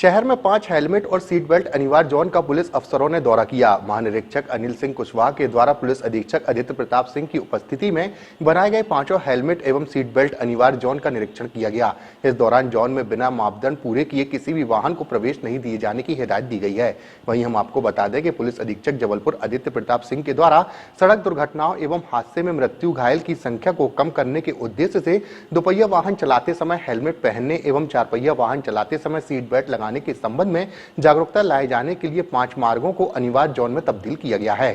शहर में 5 हेलमेट और सीट बेल्ट अनिवार्य जोन का पुलिस अफसरों ने दौरा किया। महानिरीक्षक अनिल सिंह कुशवाहा के द्वारा पुलिस अधीक्षक आदित्य प्रताप सिंह की उपस्थिति में बनाए गए 5 हेलमेट एवं सीट बेल्ट अनिवार्य जोन का निरीक्षण किया गया। इस दौरान जोन में बिना मापदंड पूरे किए किसी भी वाहन को प्रवेश नहीं दिए जाने की हिदायत दी गई है। वहीं हम आपको बता दें कि पुलिस अधीक्षक जबलपुर आदित्य प्रताप सिंह के द्वारा सड़क दुर्घटनाओं एवं हादसे में मृत्यु घायल की संख्या को कम करने के उद्देश्य से दोपहिया वाहन चलाते समय हेलमेट पहनने एवं 4 पहिया वाहन चलाते समय सीट बेल्ट लगाने के संबंध में जागरूकता लाए जाने के लिए 5 मार्गों को अनिवार्य जोन में तब्दील किया गया है।